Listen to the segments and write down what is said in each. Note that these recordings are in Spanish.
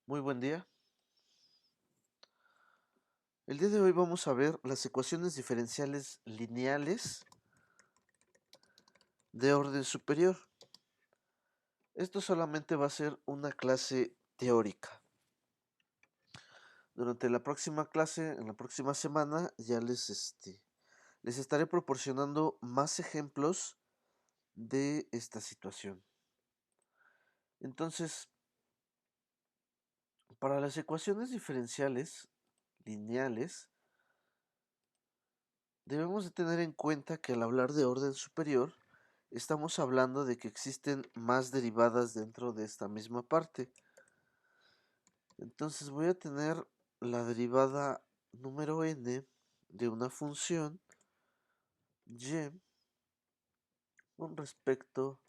Muy buen día. El día de hoy vamos a ver las ecuaciones diferenciales lineales de orden superior. Esto solamente va a ser una clase teórica. Durante la próxima clase, en la próxima semana, ya les estaré proporcionando más ejemplos de esta situación. Entonces, para las ecuaciones diferenciales lineales, debemos de tener en cuenta que al hablar de orden superior, estamos hablando de que existen más derivadas dentro de esta misma parte. Entonces voy a tener la derivada número n de una función y con respecto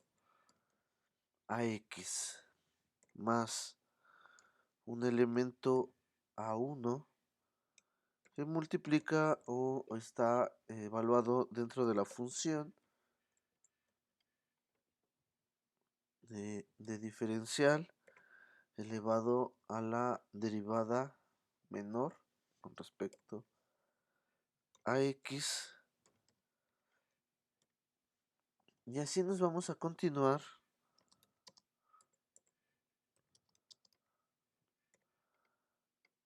a x más un elemento a1 que multiplica o está evaluado dentro de la función de diferencial elevado a la derivada menor con respecto a x, y así nos vamos a continuar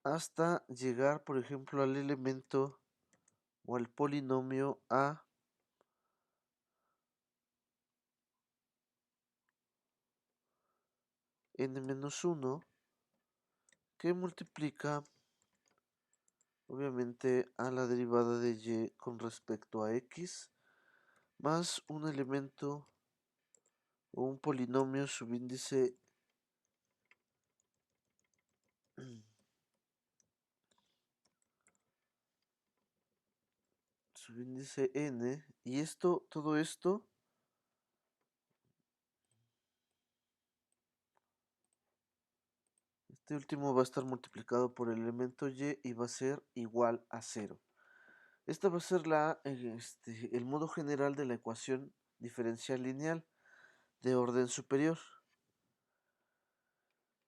hasta llegar, por ejemplo, al elemento o al polinomio a n-1 que multiplica obviamente a la derivada de y con respecto a x más un elemento o un polinomio subíndice n, y todo esto este último va a estar multiplicado por el elemento y va a ser igual a 0. Esta va a ser el modo general de la ecuación diferencial lineal de orden superior.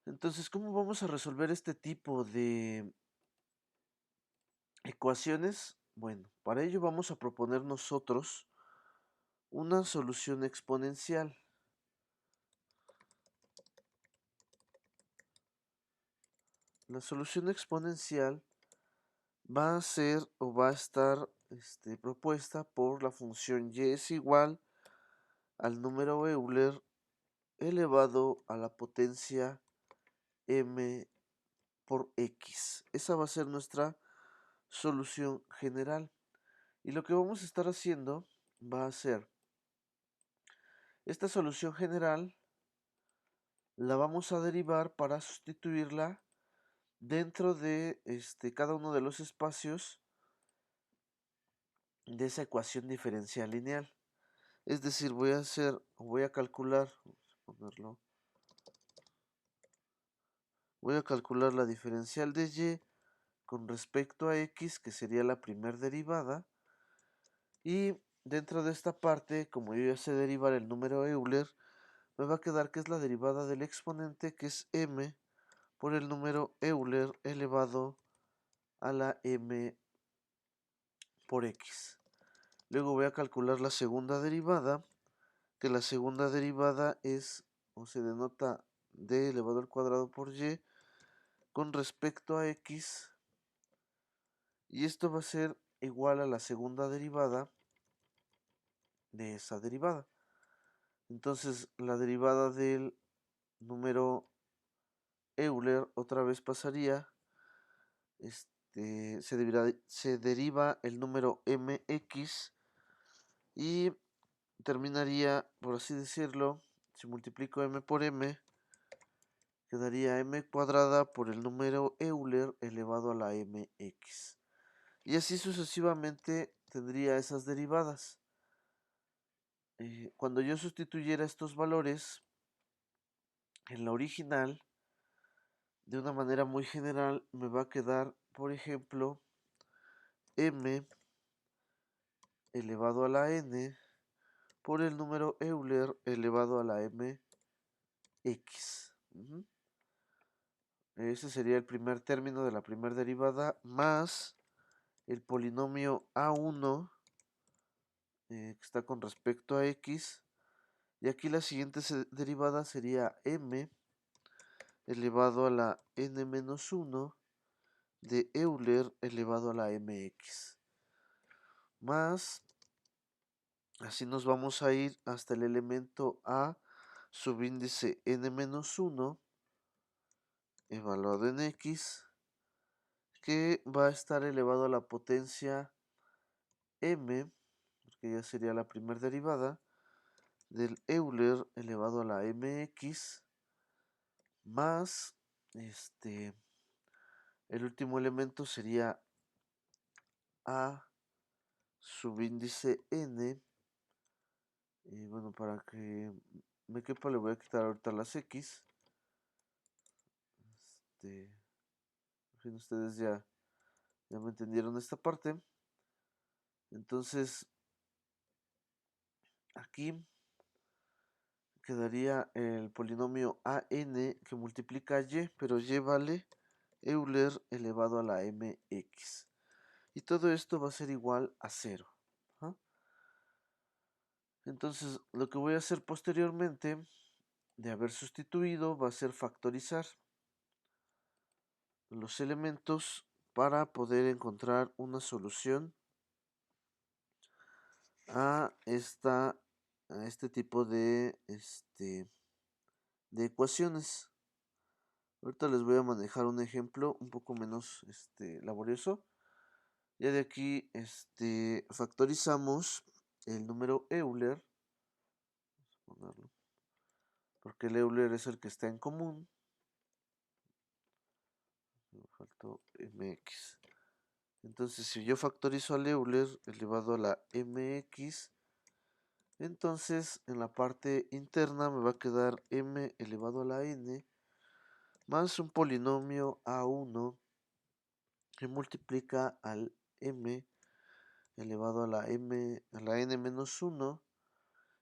Entonces, ¿cómo vamos a resolver este tipo de ecuaciones? Bueno, para ello vamos a proponer nosotros una solución exponencial. La solución exponencial va a ser o va a estar propuesta por la función y es igual al número Euler elevado a la potencia m por x. Esa va a ser nuestra solución general. Y lo que vamos a estar haciendo va a ser esta solución general la vamos a derivar para sustituirla dentro de cada uno de los espacios de esa ecuación diferencial lineal. Es decir, voy a calcular, vamos a ponerlo, voy a calcular la diferencial de y con respecto a x, que sería la primera derivada, y dentro de esta parte, como yo ya sé derivar el número Euler, me va a quedar que es la derivada del exponente, que es m por el número Euler elevado a la m por x. Luego voy a calcular la segunda derivada, que la segunda derivada es, o se denota d elevado al cuadrado por y, con respecto a x, y esto va a ser igual a la segunda derivada de esa derivada. Entonces la derivada del número Euler otra vez pasaría, se deriva el número mx y terminaría, por así decirlo, si multiplico m por m, quedaría m cuadrada por el número Euler elevado a la mx. Y así sucesivamente tendría esas derivadas. Cuando yo sustituyera estos valores en la original, de una manera muy general, me va a quedar, por ejemplo, m elevado a la n por el número Euler elevado a la mx. ese sería el primer término de la primera derivada, más el polinomio A1 que está con respecto a X. Y aquí la siguiente derivada sería M elevado a la n-1 de Euler elevado a la mx. Más, así nos vamos a ir hasta el elemento A subíndice n-1 evaluado en x, que va a estar elevado a la potencia m, porque ya sería la primera derivada, del Euler elevado a la mx, más el último elemento sería A subíndice n. Y bueno, para que me quepa le voy a quitar ahorita las x. En fin, ustedes ya me entendieron esta parte. Entonces, aquí quedaría el polinomio an que multiplica y, pero y vale Euler elevado a la mx. Y todo esto va a ser igual a 0. ¿Ah? Entonces, lo que voy a hacer posteriormente de haber sustituido va a ser factorizar los elementos para poder encontrar una solución a este tipo de ecuaciones. Ahorita les voy a manejar un ejemplo un poco menos laborioso. Ya de aquí factorizamos el número Euler, vamos a ponerlo, porque el Euler es el que está en común. Me faltó mx. Entonces, si yo factorizo al Euler elevado a la mx, entonces en la parte interna me va a quedar m elevado a la n más un polinomio a1 que multiplica al m elevado a la n-1,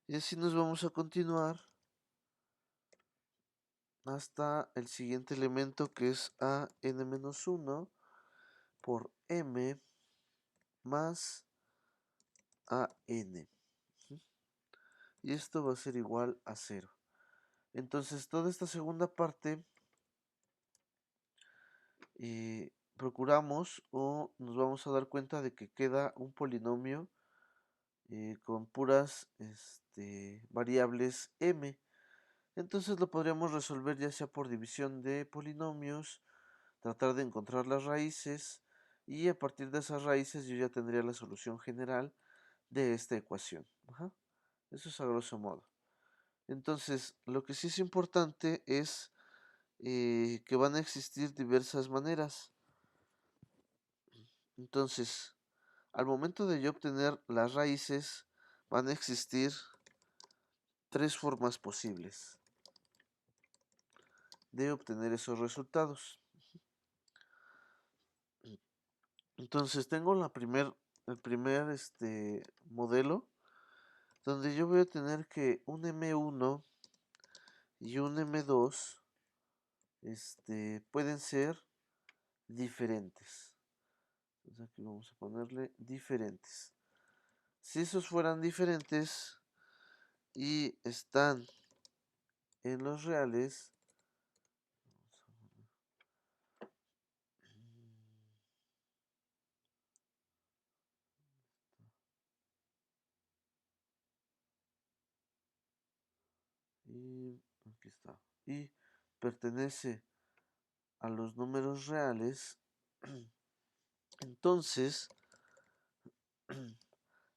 y así nos vamos a continuar hasta el siguiente elemento, que es a n-1 por m más a n, y esto va a ser igual a 0. Entonces toda esta segunda parte procuramos o nos vamos a dar cuenta de que queda un polinomio con puras variables m. Entonces lo podríamos resolver ya sea por división de polinomios, tratar de encontrar las raíces, y a partir de esas raíces yo ya tendría la solución general de esta ecuación. Ajá. Eso es a grosso modo. Entonces, lo que sí es importante es que van a existir diversas maneras. Entonces, al momento de yo obtener las raíces, van a existir tres formas posibles de obtener esos resultados. Entonces, tengo el primer modelo, donde yo voy a tener que un M1 y un M2 pueden ser diferentes. Entonces aquí vamos a ponerle diferentes. Si esos fueran diferentes y están en los reales, y aquí está, y pertenece a los números reales, entonces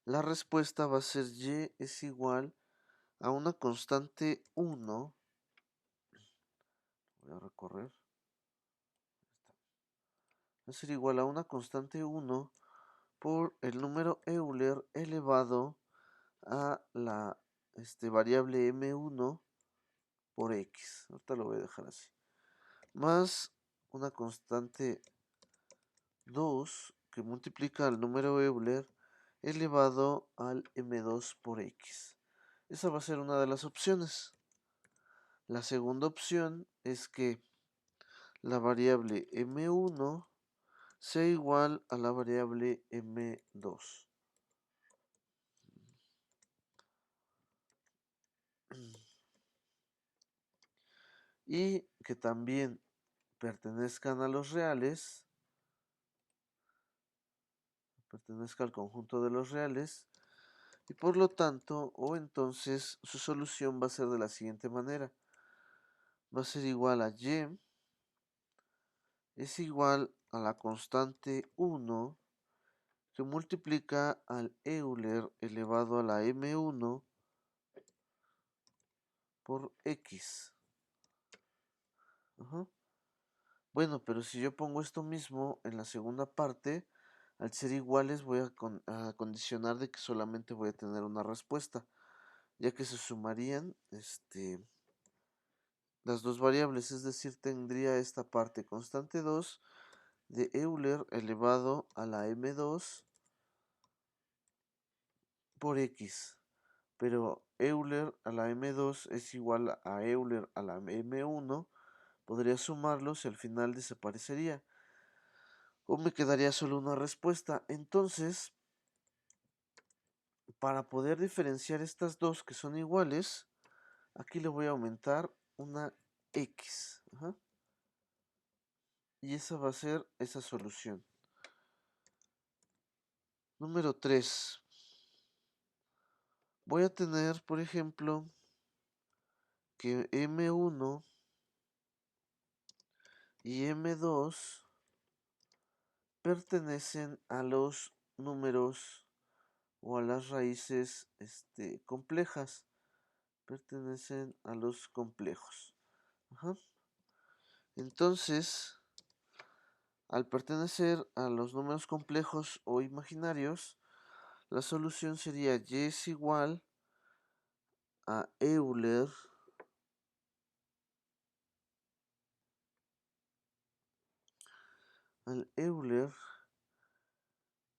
la respuesta va a ser y es igual a una constante 1. Voy a recorrer. Va a ser igual a una constante 1 por el número Euler elevado a la variable m1 por x. Ahorita lo voy a dejar así. Más una constante 2 que multiplica el número Euler elevado al m2 por x. Esa va a ser una de las opciones. La segunda opción es que la variable m1 sea igual a la variable m2. Y que también pertenezcan a los reales, pertenezca al conjunto de los reales, y por lo tanto, o entonces, su solución va a ser de la siguiente manera. Va a ser igual a y es igual a la constante 1 que multiplica al Euler elevado a la m1 por x. Ajá. Bueno, pero si yo pongo esto mismo en la segunda parte, al ser iguales voy a condicionar de que solamente voy a tener una respuesta, ya que se sumarían las dos variables, es decir, tendría esta parte constante 2 de Euler elevado a la m2 por x, pero Euler a la m2 es igual a Euler a la m1, podría sumarlos y al final desaparecería, o me quedaría solo una respuesta. Entonces, para poder diferenciar estas dos que son iguales, aquí le voy a aumentar una x. Ajá. Y esa va a ser esa solución. Número 3. Voy a tener, por ejemplo, que m1 y m2 pertenecen a los números o a las raíces complejas. Pertenecen a los complejos. Ajá. Entonces, al pertenecer a los números complejos o imaginarios, la solución sería y es igual a Euler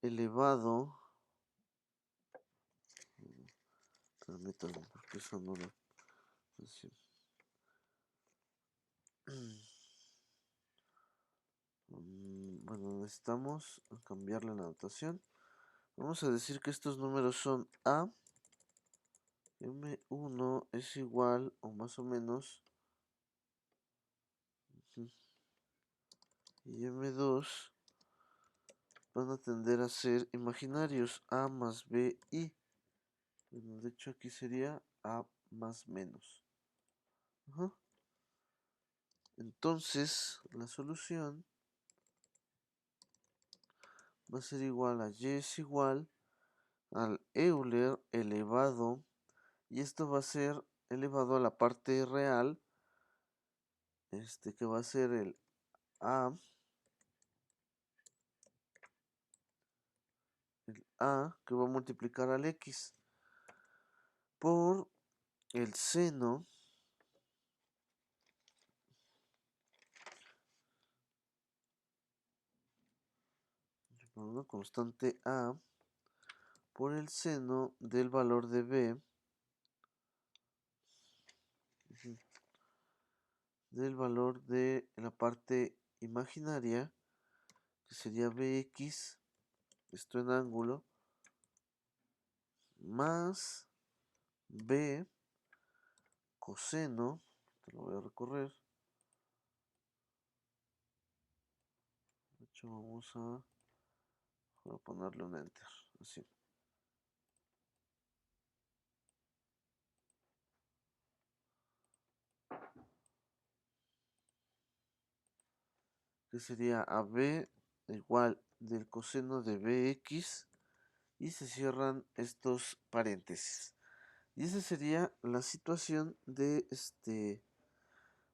elevado, permítanme porque eso no lo así. Bueno, necesitamos cambiarle la notación. Vamos a decir que estos números son a, m1 es igual o más o menos, y m2 van a tender a ser imaginarios, a más b y. Bueno, de hecho aquí sería a más menos. Ajá. Entonces, la solución va a ser igual a y es igual al Euler elevado, y esto va a ser elevado a la parte real, que va a ser el a, que va a multiplicar al x por el seno por una constante a por el seno del valor de b del valor de la parte imaginaria, que sería bx, esto en ángulo, más b coseno, te lo voy a recorrer. De hecho, voy a ponerle un enter, así. Que sería AB igual del coseno de bx y se cierran estos paréntesis. Y esa sería la situación de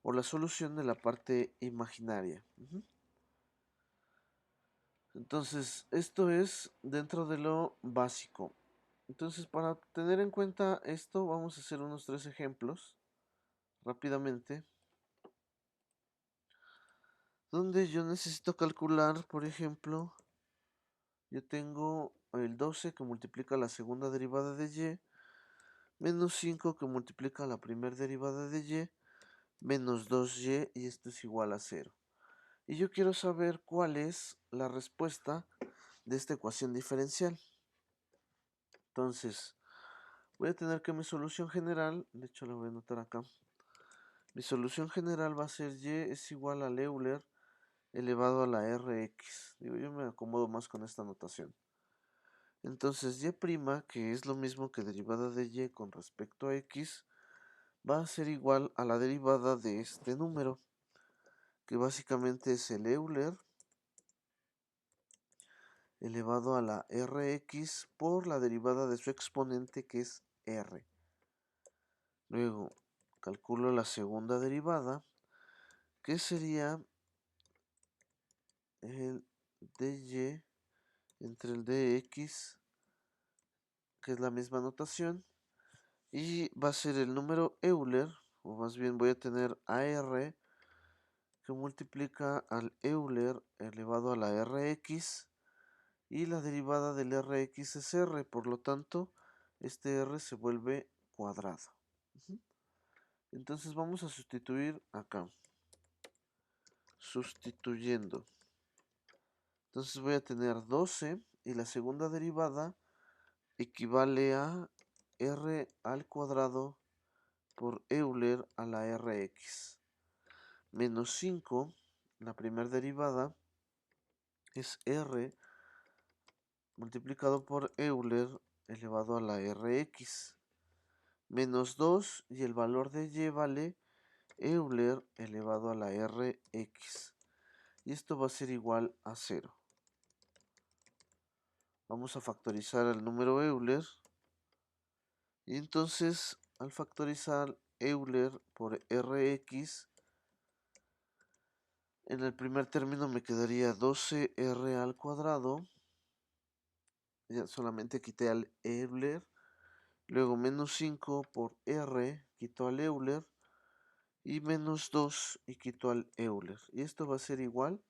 o la solución de la parte imaginaria. Entonces, esto es dentro de lo básico. Entonces, para tener en cuenta esto, vamos a hacer unos 3 ejemplos rápidamente, donde yo necesito calcular, por ejemplo, yo tengo el 12 que multiplica la segunda derivada de y, menos 5 que multiplica la primera derivada de y, menos 2y, y esto es igual a 0. Y yo quiero saber cuál es la respuesta de esta ecuación diferencial. Entonces, voy a tener que mi solución general, de hecho la voy a anotar acá, mi solución general va a ser y es igual al Euler elevado a la Rx. Digo, yo me acomodo más con esta notación. Entonces y', que es lo mismo que derivada de y con respecto a x, va a ser igual a la derivada de este número, que básicamente es el Euler elevado a la Rx por la derivada de su exponente, que es R. Luego calculo la segunda derivada, que sería el dy entre el dx, que es la misma notación, y va a ser el número Euler, o más bien voy a tener AR que multiplica al Euler elevado a la Rx, y la derivada del Rx es R, por lo tanto este R se vuelve cuadrado. Entonces vamos a sustituir acá, sustituyendo. Entonces voy a tener 12 y la segunda derivada equivale a R al cuadrado por Euler a la Rx. Menos 5, la primera derivada, es R multiplicado por Euler elevado a la Rx. Menos 2 y el valor de y vale Euler elevado a la Rx. Y esto va a ser igual a 0. Vamos a factorizar el número Euler. Y entonces, al factorizar Euler por Rx, en el primer término me quedaría 12R al cuadrado. Ya solamente quité al Euler. Luego menos 5 por R, quito al Euler. Y menos 2 y quito al Euler. Y esto va a ser igual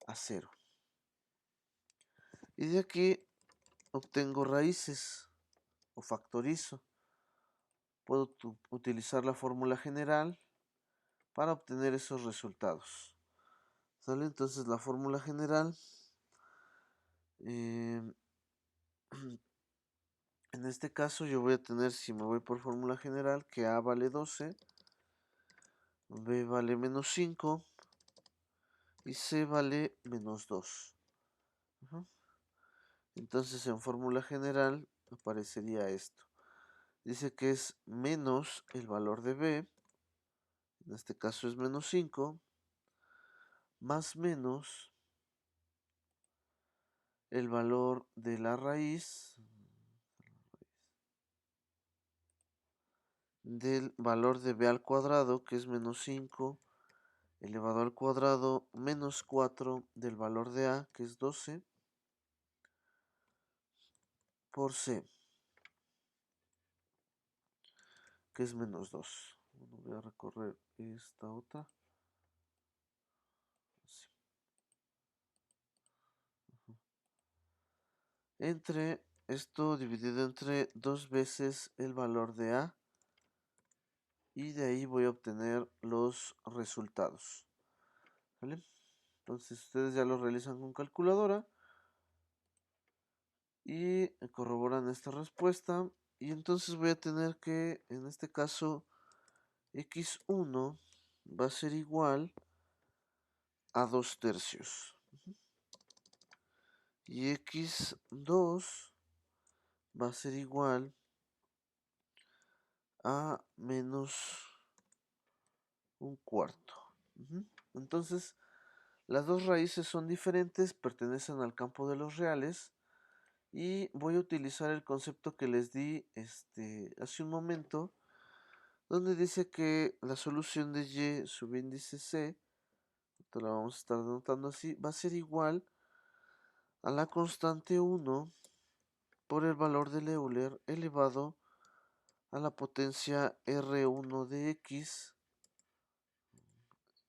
a 0. Y de aquí obtengo raíces o factorizo. Puedo utilizar la fórmula general para obtener esos resultados. ¿Sale? Entonces la fórmula general, en este caso yo voy a tener, si me voy por fórmula general, que A vale 12, B vale menos 5 y C vale menos 2. Entonces en fórmula general aparecería esto. Dice que es menos el valor de B, en este caso es menos 5, más menos el valor de la raíz del valor de b al cuadrado, que es menos 5, elevado al cuadrado, menos 4 del valor de a, que es 12, por c, que es menos 2. Bueno, voy a recorrer esta otra. Así. Entre esto dividido entre 2 veces el valor de a, y de ahí voy a obtener los resultados. ¿Vale? Entonces ustedes ya lo realizan con calculadora y corroboran esta respuesta. Y entonces voy a tener que, en este caso, x1 va a ser igual a 2 tercios. Y x2 va a ser igual a menos un cuarto. Entonces, las dos raíces son diferentes, pertenecen al campo de los reales. Y voy a utilizar el concepto que les di hace un momento, donde dice que la solución de y subíndice c, esto la vamos a estar anotando así, va a ser igual a la constante 1 por el valor del Euler elevado a la potencia R1 de x,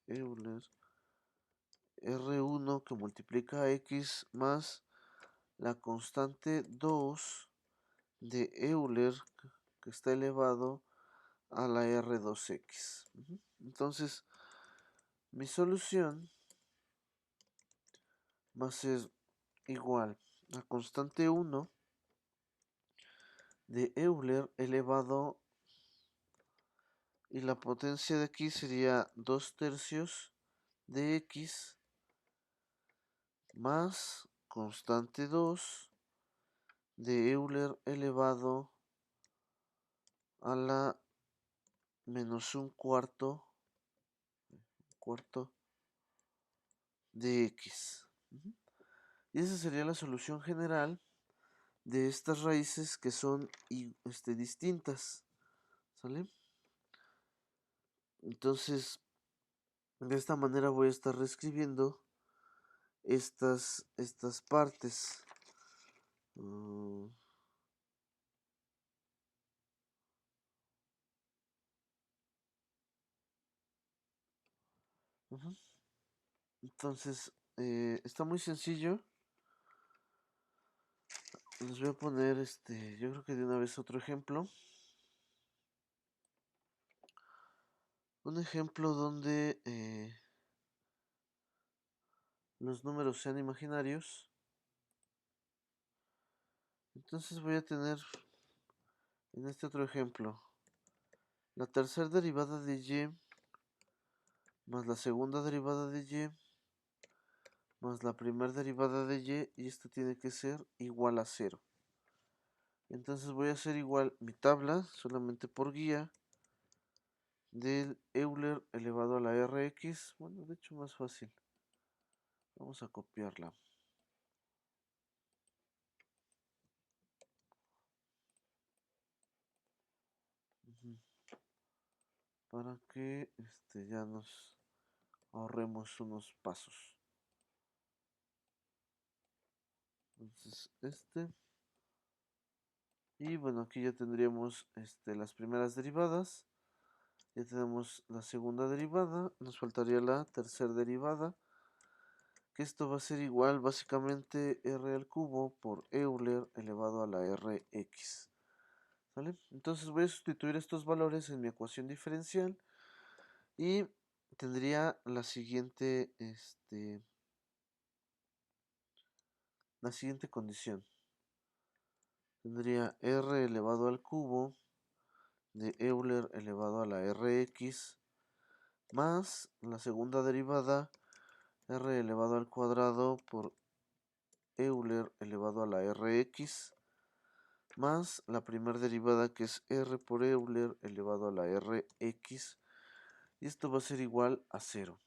Euler R1 que multiplica a x más la constante 2 de Euler que está elevado a la R2X. Entonces, mi solución va a ser igual a constante 1 de Euler elevado, y la potencia de aquí sería 2/3 de x más constante 2 de Euler elevado a la menos un cuarto de x. Y esa sería la solución general de estas raíces que son distintas. ¿Sale? Entonces, de esta manera voy a estar reescribiendo estas partes. Uh, uh-huh. Entonces, está muy sencillo. Les voy a poner, yo creo que de una vez otro ejemplo. Un ejemplo donde los números sean imaginarios. Entonces voy a tener en este otro ejemplo la tercera derivada de y más la segunda derivada de y más la primera derivada de y esto tiene que ser igual a 0. Entonces voy a hacer igual mi tabla solamente por guía del Euler elevado a la Rx. Bueno, de hecho más fácil. Vamos a copiarla. Para que ya nos ahorremos unos pasos. Entonces y bueno, aquí ya tendríamos las primeras derivadas. Ya tenemos la segunda derivada. Nos faltaría la tercera derivada, que esto va a ser igual básicamente r al cubo por Euler elevado a la Rx. ¿Vale? Entonces voy a sustituir estos valores en mi ecuación diferencial y tendría la siguiente condición. Tendría r elevado al cubo de Euler elevado a la Rx más la segunda derivada r elevado al cuadrado por Euler elevado a la Rx más la primera derivada, que es r por Euler elevado a la Rx, y esto va a ser igual a 0.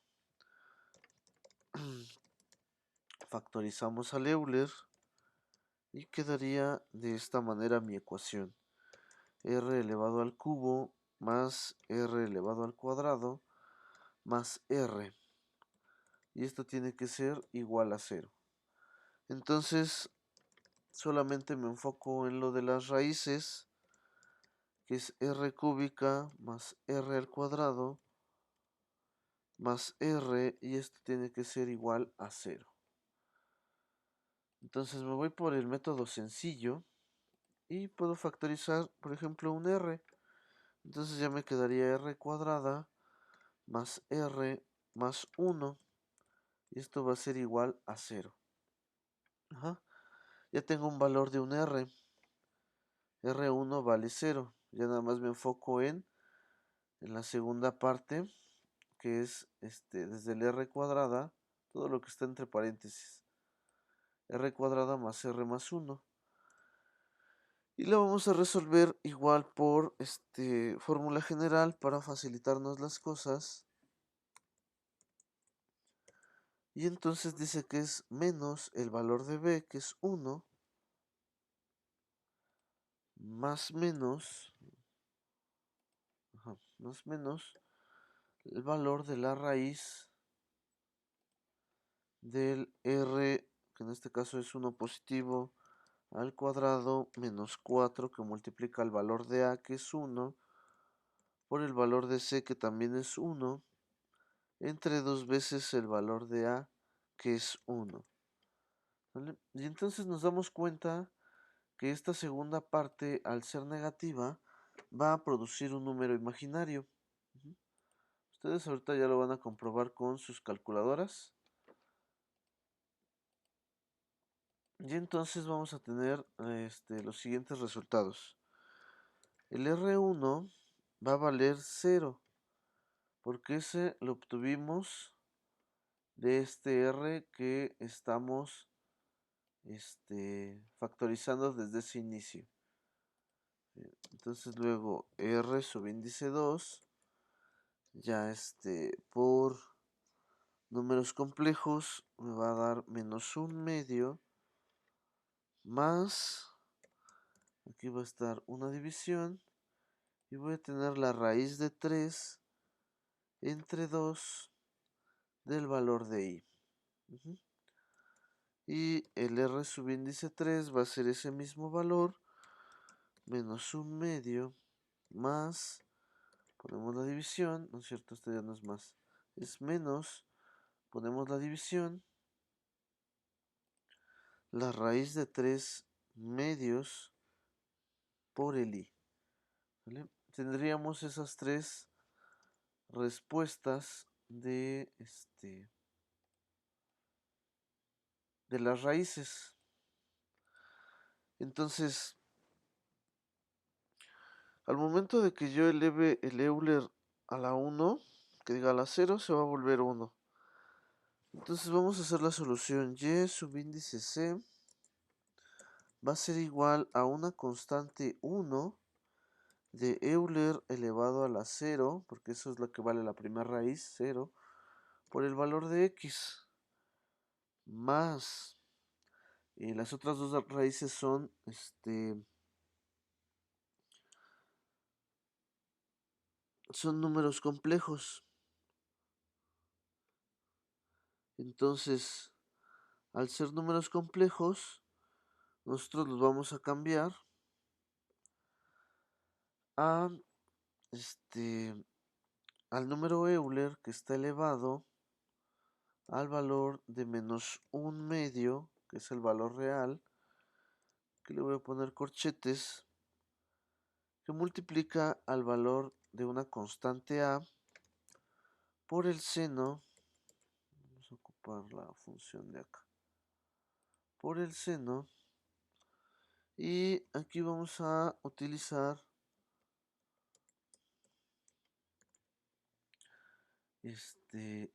Factorizamos al Euler y quedaría de esta manera mi ecuación: r elevado al cubo más r elevado al cuadrado más r, y esto tiene que ser igual a 0. Entonces solamente me enfoco en lo de las raíces, que es r cúbica más r al cuadrado más r, y esto tiene que ser igual a 0. Entonces me voy por el método sencillo y puedo factorizar, por ejemplo, un r. Entonces ya me quedaría r cuadrada más r más 1, y esto va a ser igual a 0. Ajá. Ya tengo un valor de un r1 vale 0. Ya nada más me enfoco en la segunda parte, que es desde el r cuadrada, todo lo que está entre paréntesis, r cuadrada más r más 1. Y lo vamos a resolver igual por fórmula general para facilitarnos las cosas. Y entonces dice que es menos el valor de b, que es 1, más menos, más menos el valor de la raíz del r, que en este caso es 1 positivo, al cuadrado menos 4, que multiplica el valor de a, que es 1, por el valor de c, que también es 1, entre 2 veces el valor de a, que es 1. ¿Vale? Y entonces nos damos cuenta que esta segunda parte, al ser negativa, va a producir un número imaginario. Ustedes ahorita ya lo van a comprobar con sus calculadoras. Y entonces vamos a tener los siguientes resultados. El R1 va a valer 0, porque ese lo obtuvimos de este R que estamos factorizando desde ese inicio. Entonces luego R subíndice 2, ya por números complejos me va a dar menos un medio más, aquí va a estar una división y voy a tener la raíz de 3 entre 2 del valor de i. Y el R subíndice 3 va a ser ese mismo valor menos un medio más, ponemos la división, ¿no es cierto? Esto ya no es más, es menos, ponemos la división, la raíz de 3 medios por el i. ¿Vale? Tendríamos esas tres respuestas de las raíces. Entonces, al momento de que yo eleve el Euler a la 1, que diga a la 0, se va a volver 1. Entonces vamos a hacer la solución. Y subíndice c va a ser igual a una constante 1 de Euler elevado a la 0, porque eso es lo que vale la primera raíz, 0, por el valor de x, más las otras dos raíces son son números complejos. Entonces, al ser números complejos, nosotros los vamos a cambiar a al número Euler que está elevado al valor de menos un medio, que es el valor real, que le voy a poner corchetes, que multiplica al valor de una constante a por el seno, vamos a ocupar la función de acá, por el seno, y aquí vamos a utilizar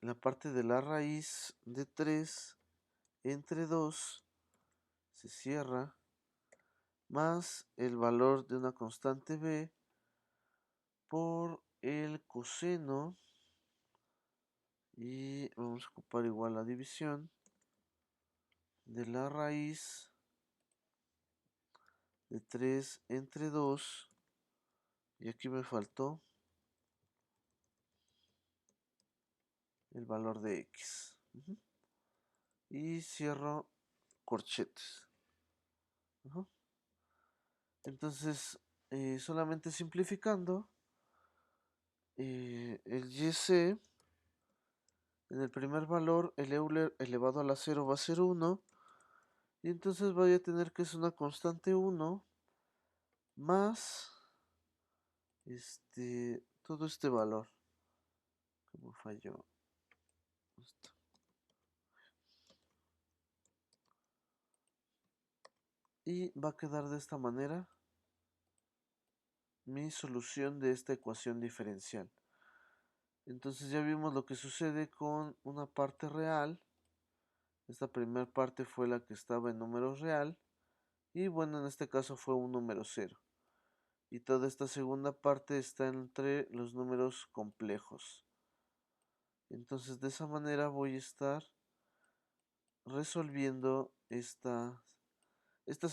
la parte de la raíz de 3 entre 2 se cierra, más el valor de una constante b por el coseno, y vamos a ocupar igual la división de la raíz de 3 entre 2, y aquí me faltó el valor de x. Y cierro corchetes. Entonces, solamente simplificando, el YC, en el primer valor, el Euler elevado a la 0 va a ser 1. Y entonces voy a tener que es una constante 1 más todo este valor. ¿Cómo falló esto? Y va a quedar de esta manera mi solución de esta ecuación diferencial. Entonces ya vimos lo que sucede con una parte real. Esta primera parte fue la que estaba en número real. Y bueno, en este caso fue un número 0. Y toda esta segunda parte está entre los números complejos. Entonces de esa manera voy a estar resolviendo estas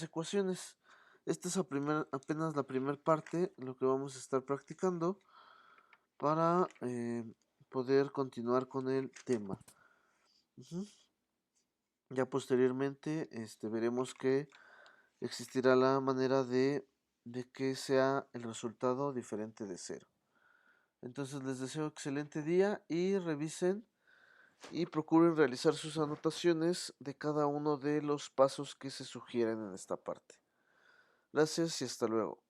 ecuaciones. Esta es apenas la primera parte, lo que vamos a estar practicando para poder continuar con el tema. Ya posteriormente veremos que existirá la manera de que sea el resultado diferente de 0. Entonces les deseo excelente día y revisen y procuren realizar sus anotaciones de cada uno de los pasos que se sugieren en esta parte. Gracias y hasta luego.